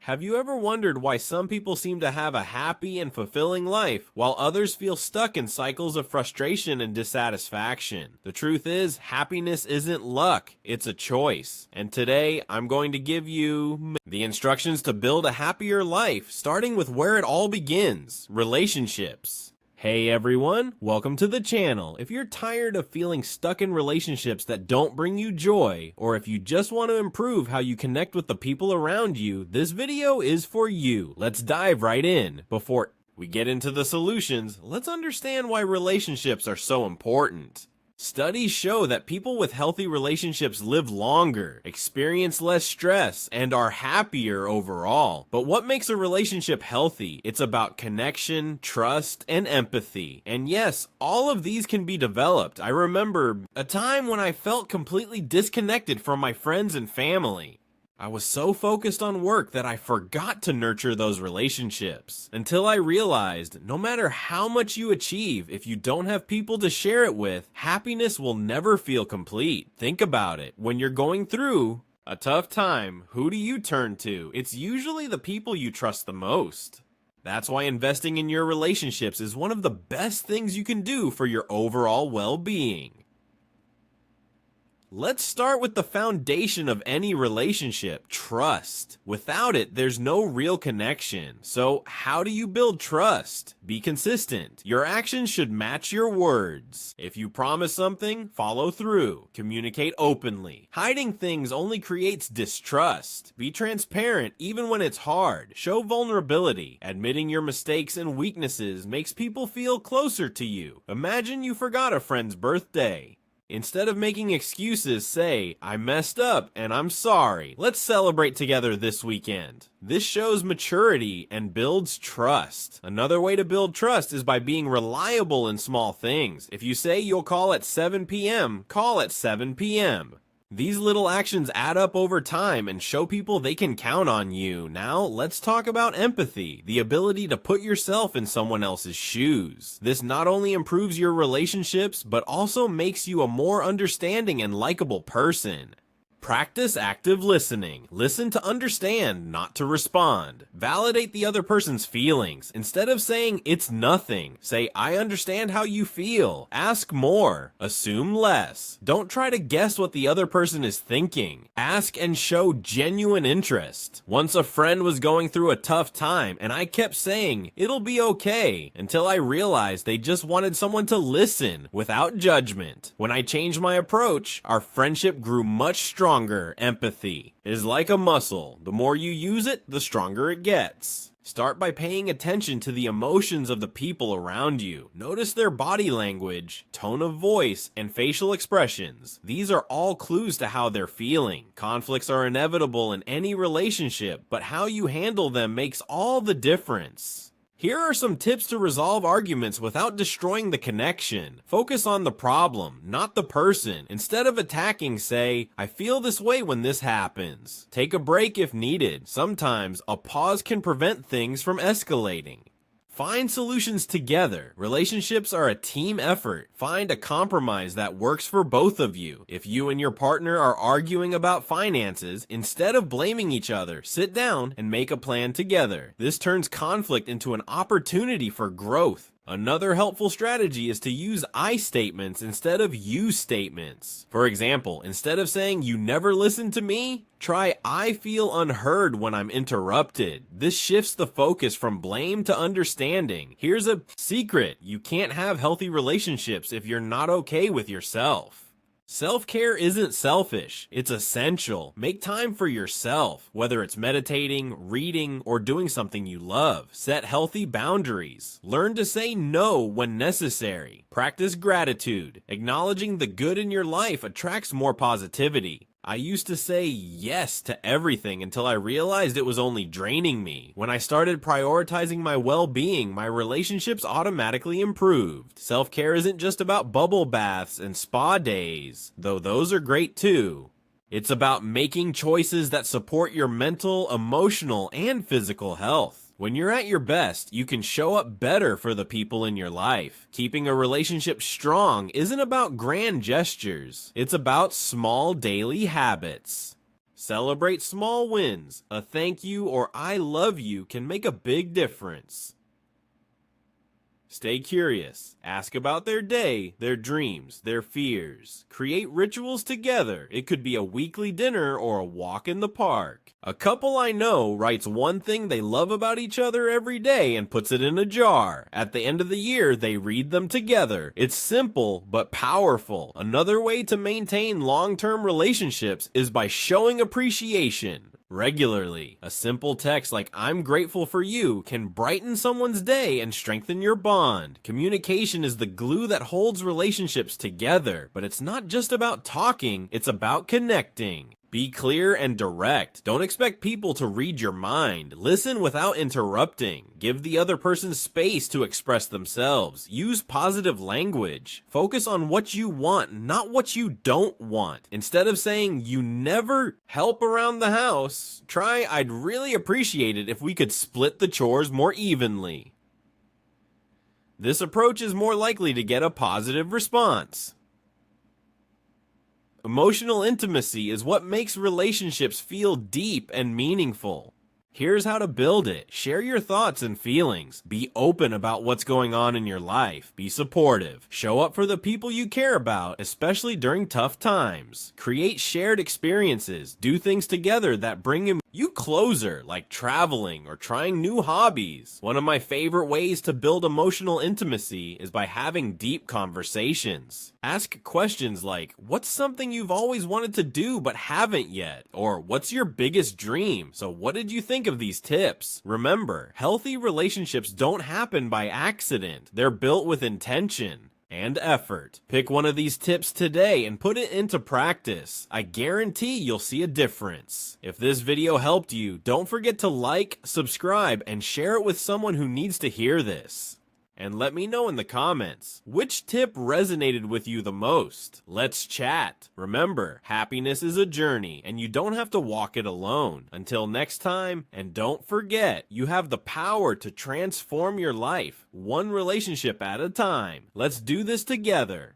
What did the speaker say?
Have you ever wondered why some people seem to have a happy and fulfilling life, while others feel stuck in cycles of frustration and dissatisfaction? The truth is, happiness isn't luck, it's a choice. And today, I'm going to give you the instructions to build a happier life, starting with where it all begins: relationships. Hey everyone, welcome to the channel. If you're tired of feeling stuck in relationships that don't bring you joy, or if you just want to improve how you connect with the people around you, this video is for you. Let's dive right in. Before we get into the solutions, let's understand why relationships are so important. Studies show that people with healthy relationships live longer, experience less stress, and are happier overall. But what makes a relationship healthy? It's about connection, trust, and empathy. And yes, all of these can be developed. I remember a time when I felt completely disconnected from my friends and family. I was so focused on work that I forgot to nurture those relationships. Until I realized, no matter how much you achieve, if you don't have people to share it with, happiness will never feel complete. Think about it. When you're going through a tough time, who do you turn to? It's usually the people you trust the most. That's why investing in your relationships is one of the best things you can do for your overall well-being. Let's start with the foundation of any relationship: trust. Without it, there's no real connection. So how do you build trust? Be consistent. Your actions should match your words. If you promise something, follow through. Communicate openly. Hiding things only creates distrust. Be transparent even when it's hard. Show vulnerability. Admitting your mistakes and weaknesses makes people feel closer to you. Imagine you forgot a friend's birthday. Instead of making excuses, say, "I messed up and I'm sorry. Let's celebrate together this weekend." This shows maturity and builds trust. Another way to build trust is by being reliable in small things. If you say you'll call at 7 p.m., call at 7 p.m. These little actions add up over time and show people they can count on you. Now, let's talk about empathy, the ability to put yourself in someone else's shoes. This not only improves your relationships, but also makes you a more understanding and likable person. Practice active listening. Listen to understand, not to respond. Validate the other person's feelings. Instead of saying, "It's nothing," say, "I understand how you feel." Ask more. Assume less. Don't try to guess what the other person is thinking. Ask and show genuine interest. Once a friend was going through a tough time, and I kept saying, "It'll be okay," until I realized they just wanted someone to listen without judgment. When I changed my approach, our friendship grew much stronger. Empathy is like a muscle. The more you use it, the stronger it gets. Start by paying attention to the emotions of the people around you. Notice their body language, tone of voice, and facial expressions. These are all clues to how they're feeling. Conflicts are inevitable in any relationship, but how you handle them makes all the difference. Here are some tips to resolve arguments without destroying the connection. Focus on the problem, not the person. Instead of attacking, say, "I feel this way when this happens." Take a break if needed. Sometimes a pause can prevent things from escalating. Find solutions together. Relationships are a team effort. Find a compromise that works for both of you. If you and your partner are arguing about finances, instead of blaming each other, sit down and make a plan together. This turns conflict into an opportunity for growth. Another helpful strategy is to use I statements instead of you statements. For example, instead of saying "you never listen to me," try "I feel unheard when I'm interrupted." This shifts the focus from blame to understanding. Here's a secret: you can't have healthy relationships if you're not okay with yourself. Self-care isn't selfish, it's essential. Make time for yourself, whether it's meditating, reading, or doing something you love. Set healthy boundaries. Learn to say no when necessary. Practice gratitude. Acknowledging the good in your life attracts more positivity. I used to say yes to everything until I realized it was only draining me. When I started prioritizing my well-being, my relationships automatically improved. Self-care isn't just about bubble baths and spa days, though those are great too. It's about making choices that support your mental, emotional, and physical health. When you're at your best, you can show up better for the people in your life. Keeping a relationship strong isn't about grand gestures. It's about small daily habits. Celebrate small wins. A thank you or I love you can make a big difference. Stay curious. Ask about their day, their dreams, their fears. Create rituals together. It could be a weekly dinner or a walk in the park. A couple I know writes one thing they love about each other every day and puts it in a jar. At the end of the year, they read them together. It's simple but powerful. Another way to maintain long-term relationships is by showing appreciation regularly. A simple text like "I'm grateful for you" can brighten someone's day and strengthen your bond. Communication is the glue that holds relationships together, but it's not just about talking, it's about connecting. Be clear and direct. Don't expect people to read your mind. Listen without interrupting. Give the other person space to express themselves. Use positive language. Focus on what you want, not what you don't want. Instead of saying you never help around the house, try "I'd really appreciate it if we could split the chores more evenly." This approach is more likely to get a positive response. Emotional intimacy is what makes relationships feel deep and meaningful. Here's how to build it. Share your thoughts and feelings. Be open about what's going on in your life. Be supportive. Show up for the people you care about, especially during tough times. Create shared experiences. Do things together that bring you closer, like traveling or trying new hobbies. One of my favorite ways to build emotional intimacy is by having deep conversations. Ask questions like, "What's something you've always wanted to do but haven't yet?" Or "What's your biggest dream? So what did you think of these tips?" Remember, healthy relationships don't happen by accident. They're built with intention and effort. Pick one of these tips today and put it into practice. I guarantee you'll see a difference. If this video helped you, don't forget to like, subscribe, and share it with someone who needs to hear this. And let me know in the comments, which tip resonated with you the most? Let's chat. Remember, happiness is a journey, and you don't have to walk it alone. Until next time, and don't forget, you have the power to transform your life, one relationship at a time. Let's do this together.